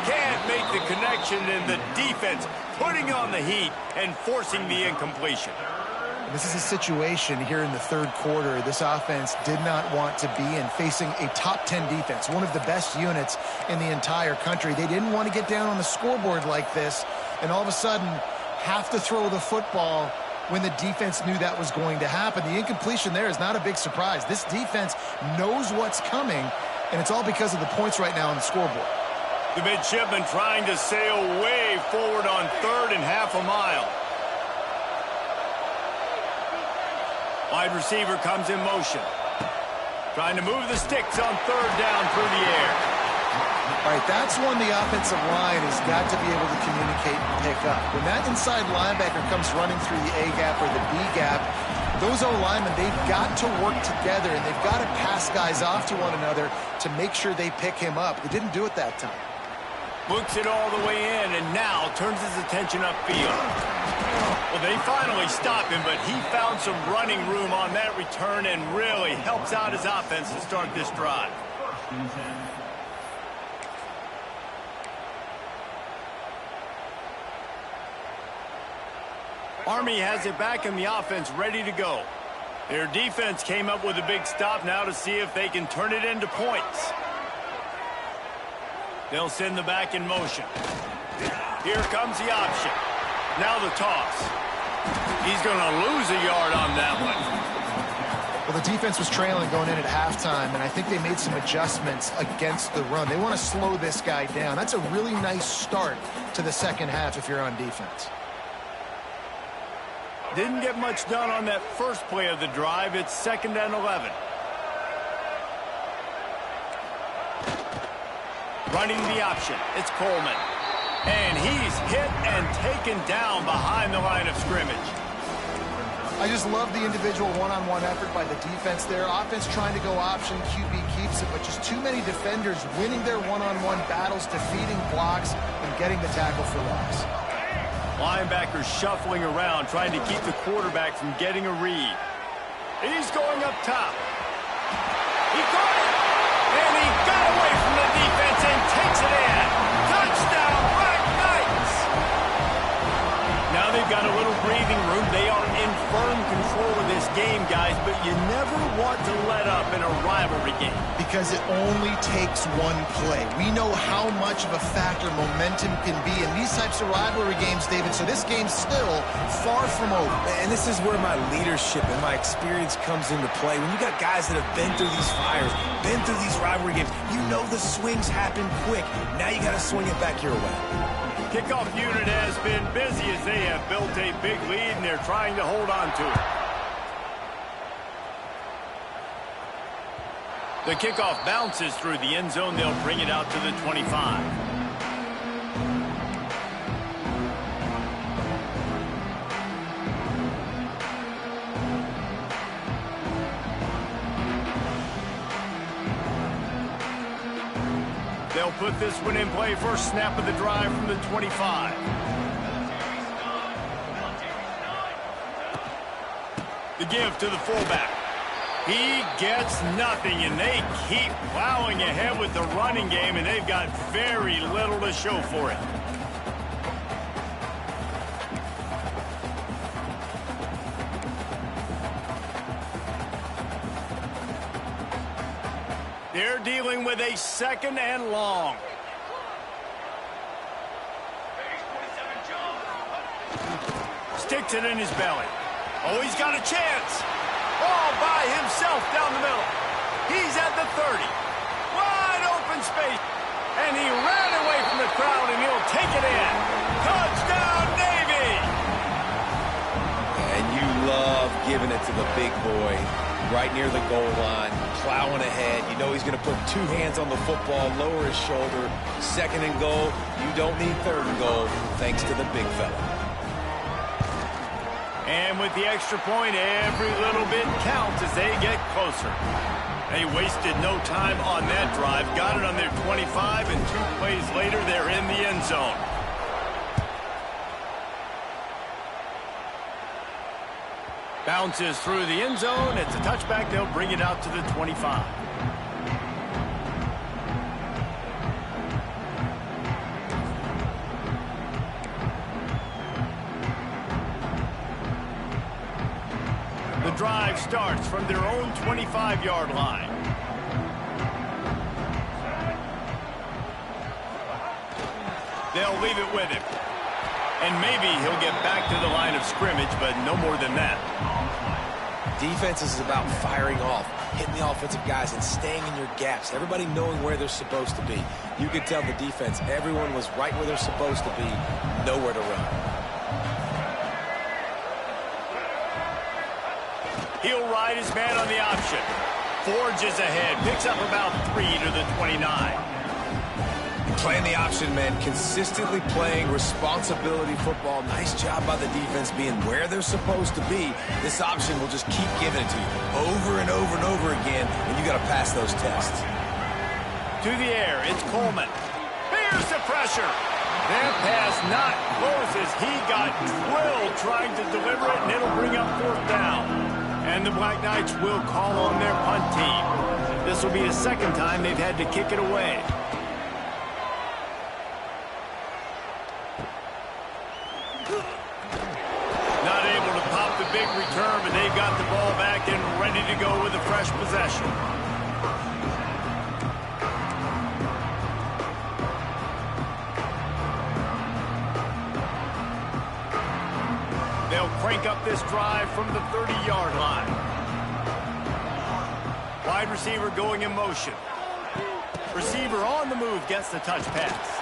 Can't make the connection, and the defense putting on the heat and forcing the incompletion. This is a situation here in the third quarter this offense did not want to be in, facing a top 10 defense, one of the best units in the entire country. They didn't want to get down on the scoreboard like this and all of a sudden have to throw the football when the defense knew that was going to happen. The incompletion there is not a big surprise. This defense knows what's coming, and it's all because of the points right now on the scoreboard. The midshipman trying to sail way forward on third and half a mile. Wide receiver comes in motion. Trying to move the sticks on third down through the air. All right, that's one the offensive line has got to be able to communicate and pick up. When that inside linebacker comes running through the A-gap or the B-gap, those O-linemen, they've got to work together, and they've got to pass guys off to one another to make sure they pick him up. They didn't do it that time. Books it all the way in, and now turns his attention upfield. Well, they finally stop him, but he found some running room on that return and really helps out his offense to start this drive. Army has it back and the offense ready to go. Their defense came up with a big stop now to see if they can turn it into points. They'll send the back in motion. Here comes the option. Now the toss. He's going to lose a yard on that one. Well, the defense was trailing going in at halftime, and I think they made some adjustments against the run. They want to slow this guy down. That's a really nice start to the second half if you're on defense. Didn't get much done on that first play of the drive. It's 2nd and 11. Running the option. It's Coleman. And he's hit and taken down behind the line of scrimmage. I just love the individual one-on-one effort by the defense there. Offense trying to go option, QB keeps it, but just too many defenders winning their one-on-one battles, defeating blocks, and getting the tackle for loss. Linebackers shuffling around, trying to keep the quarterback from getting a read. He's going up top. He caught it! And he got away from the defense and takes it in. Touchdown, Black Knights! Now they've got a little breathing room. They are in firm control of this game, guys, but you never want to let up in a rivalry game. Because it only takes one play. We know how much of a factor momentum can be in these types of rivalry games, David, so this game's still far from over. And this is where my leadership and my experience comes into play. When you got guys that have been through these fires, been through these rivalry games, you know the swings happen quick. Now you got to swing it back your way. Kickoff unit has been busy as they have built a big lead, and they're trying to hold on to it. The kickoff bounces through the end zone. They'll bring it out to the 25. They'll put this one in play. First snap of the drive from the 25. The give to the fullback. He gets nothing, and they keep plowing ahead with the running game, and they've got very little to show for it. They're dealing with a 2nd and long. Sticks it in his belly. Oh, he's got a chance. All by himself down the middle. He's at the 30. Wide open space. And he ran away from the crowd, and he'll take it in. Touchdown, Navy! And you love giving it to the big boy right near the goal line, plowing ahead. You know he's going to put 2 hands on the football, lower his shoulder. 2nd and goal. You don't need 3rd and goal, thanks to the big fella. And with the extra point, every little bit counts as they get closer. They wasted no time on that drive. Got it on their 25, and 2 plays later, they're in the end zone. Bounces through the end zone. It's a touchback. They'll bring it out to the 25. The drive starts from their own 25-yard line. They'll leave it with him. And maybe he'll get back to the line of scrimmage, but no more than that. Defense is about firing off, hitting the offensive guys, and staying in your gaps. Everybody knowing where they're supposed to be. You could tell the defense, everyone was right where they're supposed to be, nowhere to run. He'll ride his man on the option. Forges ahead, picks up about 3 to the 29. Playing the option, man, consistently playing responsibility football. Nice job by the defense being where they're supposed to be. This option will just keep giving it to you over and over and over again, and you got to pass those tests. To the air, it's Coleman. He Here's the pressure. That pass not close as he got drilled trying to deliver it, and it'll bring up 4th down. And the Black Knights will call on their punt team. This will be the 2nd time they've had to kick it away. Not able to pop the big return, but they've got the ball back and ready to go with a fresh possession. They'll crank up this drive from the 30-yard line. Wide receiver going in motion. Receiver on the move gets the touch pass.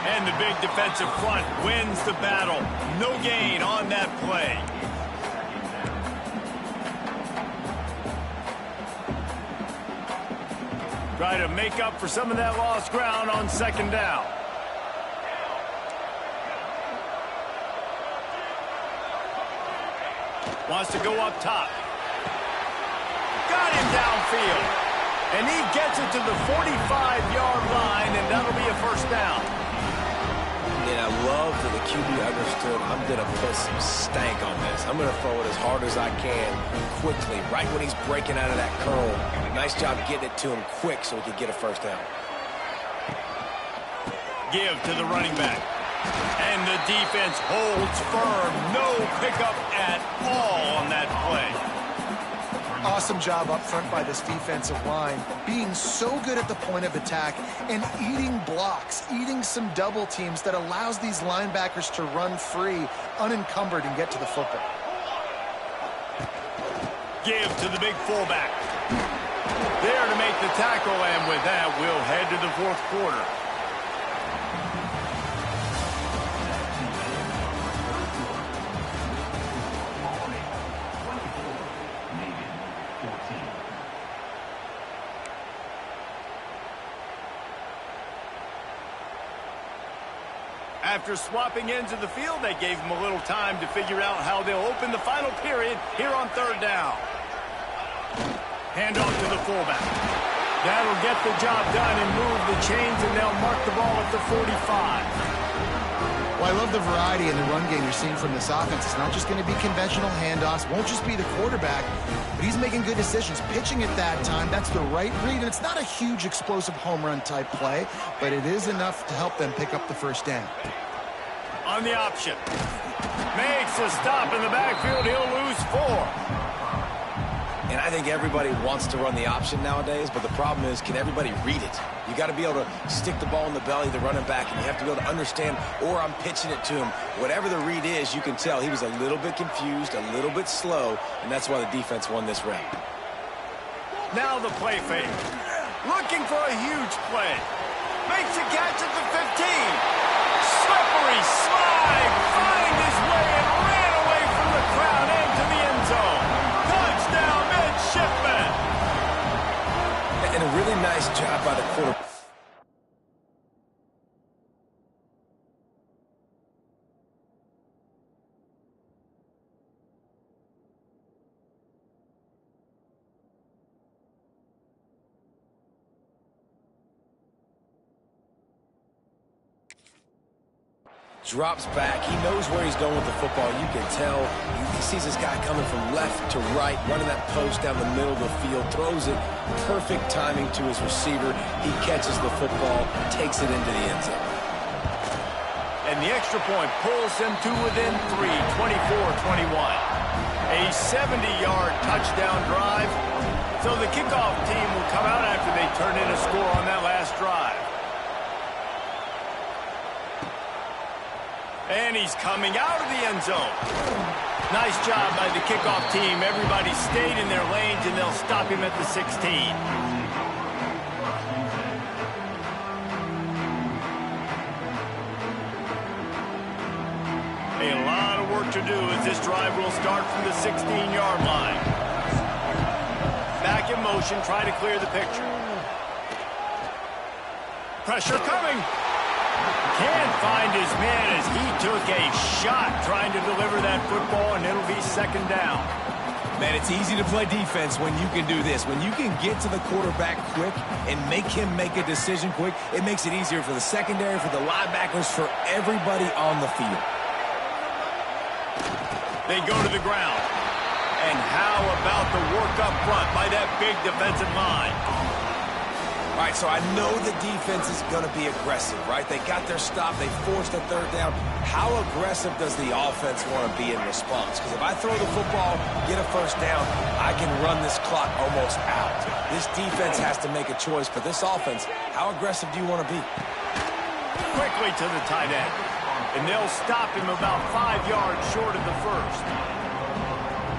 And the big defensive front wins the battle. No gain on that play. Try to make up for some of that lost ground on 2nd down. Wants to go up top. Got him downfield. And he gets it to the 45-yard line, and that'll be a 1st down. And I love that the QB understood, I'm going to put some stank on this. I'm going to throw it as hard as I can quickly, right when he's breaking out of that curl. Nice job getting it to him quick so he could get a 1st down. Give to the running back. And the defense holds firm. No pickup at all on that play. Awesome job up front by this defensive line, being so good at the point of attack and eating blocks, eating some double teams that allows these linebackers to run free, unencumbered, and get to the football. Give to the big fullback. There to make the tackle, and with that, we'll head to the 4th quarter. After swapping ends of the field, they gave them a little time to figure out how they'll open the final period here on 3rd down. Hand off to the fullback. That'll get the job done and move the chains, and they'll mark the ball at the 45. Well, I love the variety in the run game you're seeing from this offense. It's not just going to be conventional handoffs, won't just be the quarterback, but he's making good decisions. Pitching at that time, that's the right read, and it's not a huge explosive home run type play, but it is enough to help them pick up the 1st down. On the option. Makes a stop in the backfield. He'll lose 4. And I think everybody wants to run the option nowadays, but the problem is, can everybody read it? You got to be able to stick the ball in the belly of the running back, and you have to be able to understand, or I'm pitching it to him. Whatever the read is, you can tell he was a little bit confused, a little bit slow, and that's why the defense won this round. Now the play fake. Looking for a huge play. Makes a catch at the 15. Slippery slide, find his way and ran away from the crowd into the end zone. Touchdown, midshipman. And a really nice job by the quarterback. Drops back. He knows where he's going with the football. You can tell. He sees this guy coming from left to right, running that post down the middle of the field, throws it. Perfect timing to his receiver. He catches the football, takes it into the end zone. And the extra point pulls them to within 3, 24-21. A 70-yard touchdown drive. So the kickoff team will come out after they turn in a score on that last drive. And he's coming out of the end zone. Nice job by the kickoff team. Everybody stayed in their lanes, and they'll stop him at the 16. A lot of work to do as this drive will start from the 16-yard line. Back in motion, try to clear the picture. Pressure coming. Can't find his man as he took a shot trying to deliver that football, and it'll be 2nd down. Man, it's easy to play defense when you can do this. When you can get to the quarterback quick and make him make a decision quick, it makes it easier for the secondary, for the linebackers, for everybody on the field. They go to the ground. And how about the work up front by that big defensive line? All right, so I know the defense is going to be aggressive, right? They got their stop. They forced a third down. How aggressive does the offense want to be in response? Because if I throw the football, get a first down, I can run this clock almost out. This defense has to make a choice. For this offense, how aggressive do you want to be? Quickly to the tight end. And they'll stop him about 5 yards short of the first.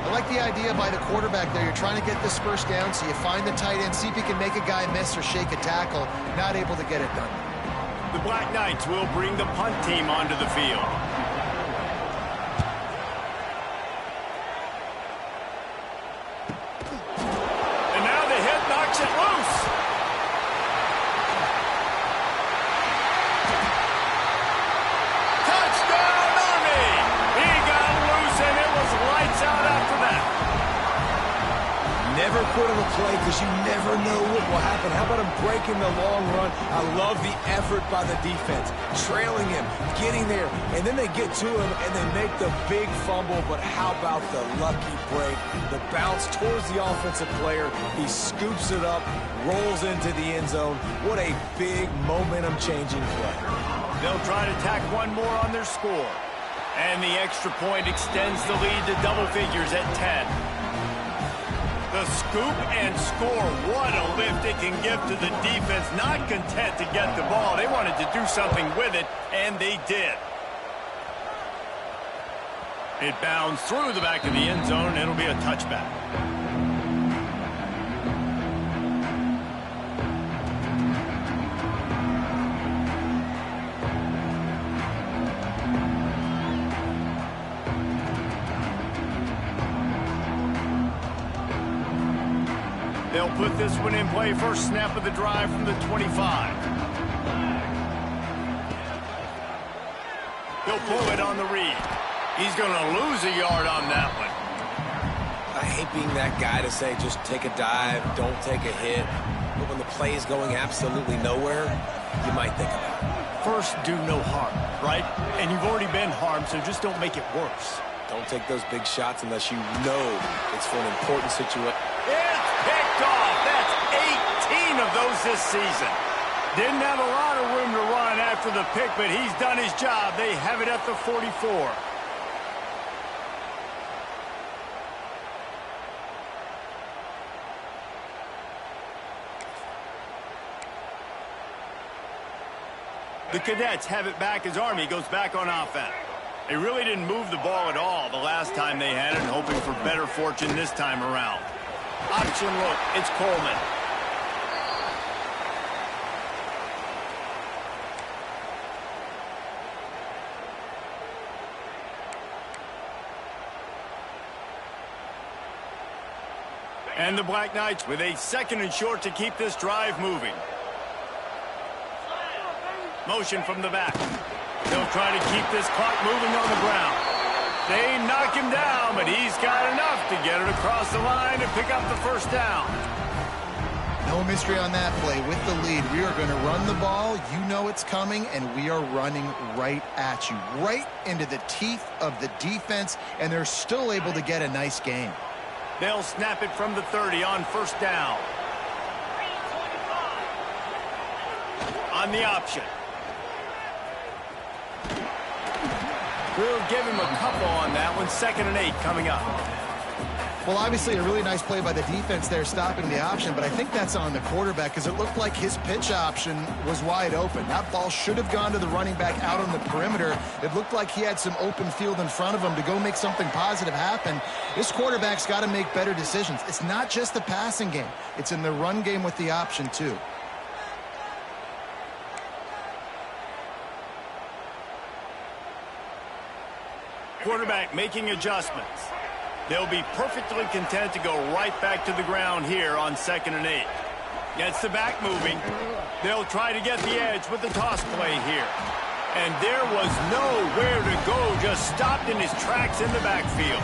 I like the idea by the quarterback there. You're trying to get this first down, so you find the tight end, see if you can make a guy miss or shake a tackle. Not able to get it done. The Black Knights will bring the punt team onto the field. And now the hit knocks it loose. Touchdown, Army! He got loose, and it was lights out after that. Never quit on a play because you never know what will happen. How about him breaking the long run? I love the effort by the defense. Trailing him, getting there, and then they get to him and they make the big fumble. But how about the lucky break? The bounce towards the offensive player. He scoops it up, rolls into the end zone. What a big momentum-changing play. They'll try to tack one more on their score. And the extra point extends the lead to double figures at 10. The scoop and score, what a lift it can give to the defense. Not content to get the ball. They wanted to do something with it, and they did. It bounds through the back of the end zone, and it'll be a touchback. They'll put this one in play. First snap of the drive from the 25. He'll pull it on the read. He's going to lose a yard on that one. I hate being that guy to say just take a dive, don't take a hit. But when the play is going absolutely nowhere, you might think about it. First, do no harm, right? And you've already been harmed, so just don't make it worse. Don't take those big shots unless you know it's for an important situation. It's picked off. That's 18 of those this season. Didn't have a lot of room to run after the pick, but he's done his job. They have it at the 44. The Cadets have it back as Army goes back on offense. They really didn't move the ball at all the last time they had it, hoping for better fortune this time around. Option look, it's Coleman. And the Black Knights with a 2nd and short to keep this drive moving. Motion from the back. They'll try to keep this clock moving on the ground. They knock him down, but he's got enough to get it across the line and pick up the first down. No mystery on that play. With the lead, we are going to run the ball. You know it's coming, and we are running right at you, right into the teeth of the defense, and they're still able to get a nice game. They'll snap it from the 30 on first down. On the option. We'll give him a couple on that one. 2nd and 8 coming up. Well, obviously a really nice play by the defense there, stopping the option, but I think that's on the quarterback because it looked like his pitch option was wide open. That ball should have gone to the running back out on the perimeter. It looked like he had some open field in front of him to go make something positive happen. This quarterback's got to make better decisions. It's not just the passing game. It's in the run game with the option, too. Quarterback making adjustments. They'll be perfectly content to go right back to the ground here on 2nd and 8. Gets the back moving. They'll try to get the edge with the toss play here. And there was nowhere to go, just stopped in his tracks in the backfield.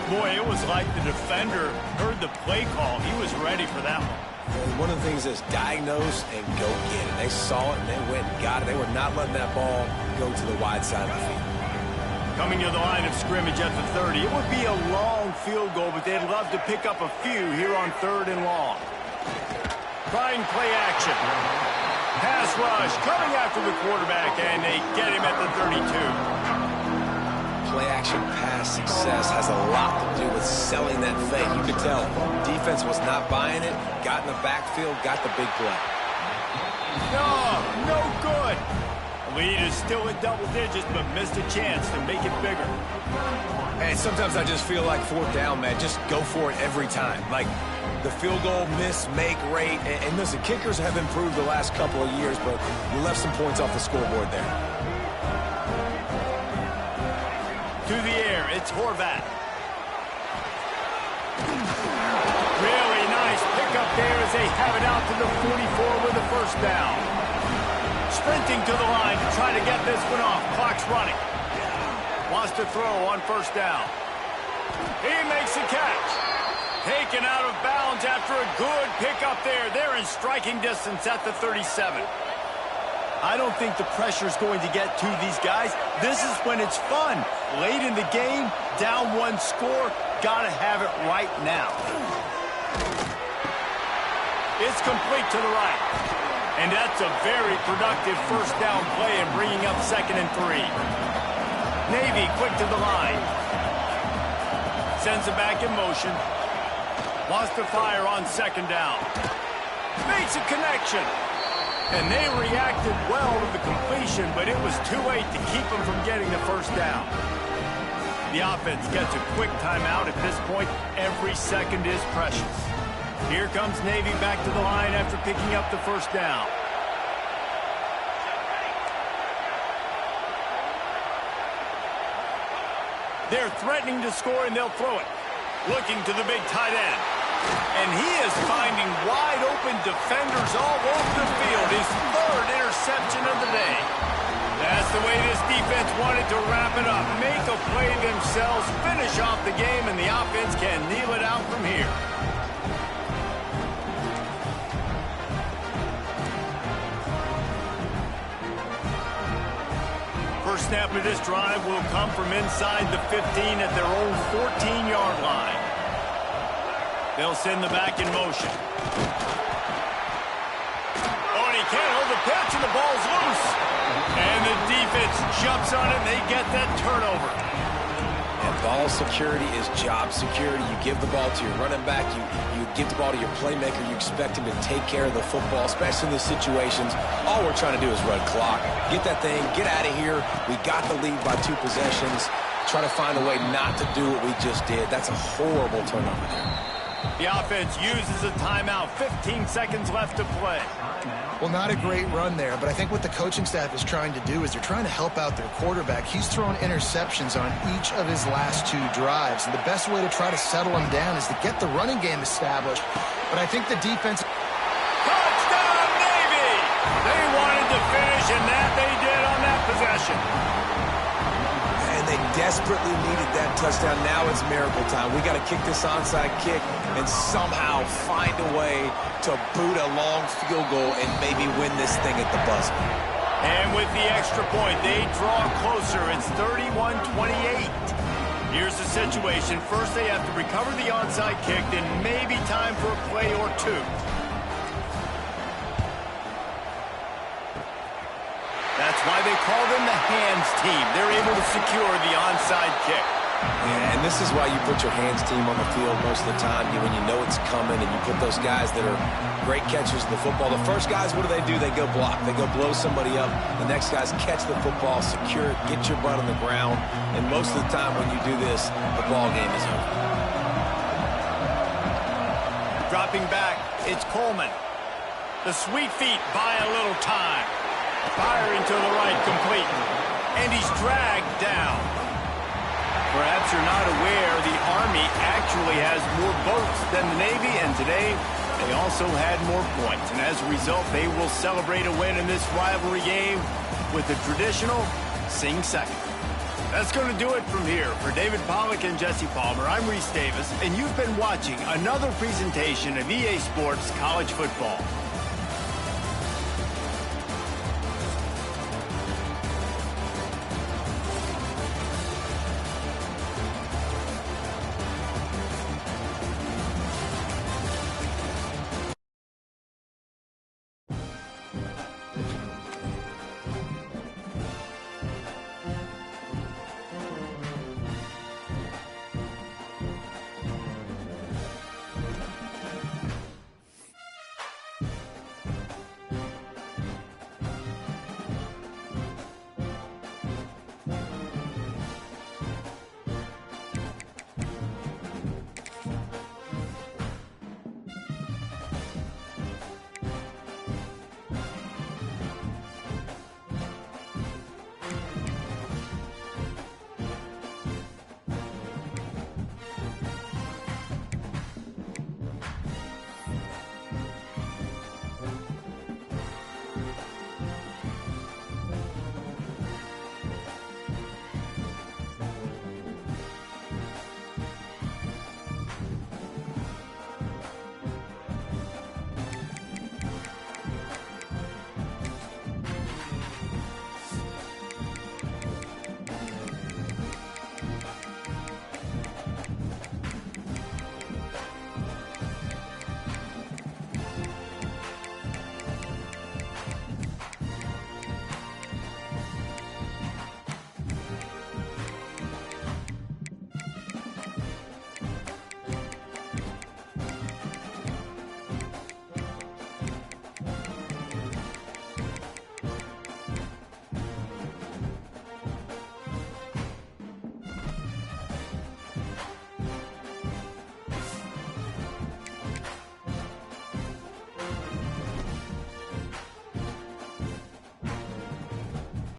Boy, it was like the defender heard the play call. He was ready for that one. And one of the things is diagnose and go get it. They saw it and they went and got it. They were not letting that ball go to the wide side of the field. Coming to the line of scrimmage at the 30. It would be a long field goal, but they'd love to pick up a few here on 3rd and long. Trying play action. Pass rush coming after the quarterback, and they get him at the 32. Play action pass success has a lot to do with selling that fake. You could tell defense was not buying it, got in the backfield, got the big play. No good. Lead is still in double digits, but missed a chance to make it bigger. And sometimes I just feel like 4th down, man, just go for it every time. Like the field goal miss-make rate. And listen, kickers have improved the last couple of years, but you left some points off the scoreboard there. To the air, it's Horvat. Really nice pickup there as they have it out to the 44 with a 1st down. Sprinting to the line to try to get this one off. Clock's running. Wants to throw on 1st down. He makes a catch. Taken out of bounds after a good pickup there. They're in striking distance at the 37. I don't think the pressure's going to get to these guys. This is when it's fun. Late in the game, down 1 score, gotta have it right now. It's complete to the right. And that's a very productive 1st down play and bringing up 2nd and 3. Navy quick to the line. Sends it back in motion. Wants to fire on 2nd down. Makes a connection. And they reacted well to the completion, but it was too late to keep them from getting the 1st down. The offense gets a quick timeout at this point. Every second is precious. Here comes Navy back to the line after picking up the 1st down. They're threatening to score, and they'll throw it. Looking to the big tight end. And he is finding wide-open defenders all over the field. His 3rd interception of the day. That's the way this defense wanted to wrap it up. Make a play themselves, finish off the game, and the offense can kneel it out from here. First snap of this drive will come from inside the 15 at their own 14-yard line. They'll send the back in motion. Oh, and he can't hold the pitch, and the ball's loose. And the defense jumps on it, and they get that turnover. And ball security is job security. You give the ball to your running back. You give the ball to your playmaker. You expect him to take care of the football, especially in these situations. All we're trying to do is run clock. Get that thing. Get out of here. We got the lead by 2 possessions. Try to find a way not to do what we just did. That's a horrible turnover there. The offense uses a timeout. 15 seconds left to play. Well, not a great run there, but I think what the coaching staff is trying to do is they're trying to help out their quarterback. He's thrown interceptions on each of his last 2 drives, and the best way to try to settle him down is to get the running game established. But I think the defense... Touchdown, Navy! They wanted to finish, and that they did on that possession. And they desperately needed that touchdown. Now it's miracle time. We got to kick this onside kick and somehow find a way to boot a long field goal and maybe win this thing at the buzzer. And with the extra point, they draw closer. It's 31-28. Here's the situation. First, they have to recover the onside kick, then maybe time for a play or 2. That's why they call them the hands team. They're able to secure the onside kick. Yeah, and this is why you put your hands team on the field most of the time when you know it's coming, and you put those guys that are great catchers of the football. The first guys, what do? They go block. They go blow somebody up. The next guys catch the football, secure it, get your butt on the ground. And most of the time when you do this, the ball game is over. Dropping back, it's Coleman. The sweet feet buy a little time. Firing to the right, complete. And he's dragged down. Perhaps you're not aware, the Army actually has more votes than the Navy, and today they also had more points. And as a result, they will celebrate a win in this rivalry game with the traditional sing second. That's going to do it from here. For David Pollack and Jesse Palmer, I'm Reese Davis, and you've been watching another presentation of EA Sports College Football.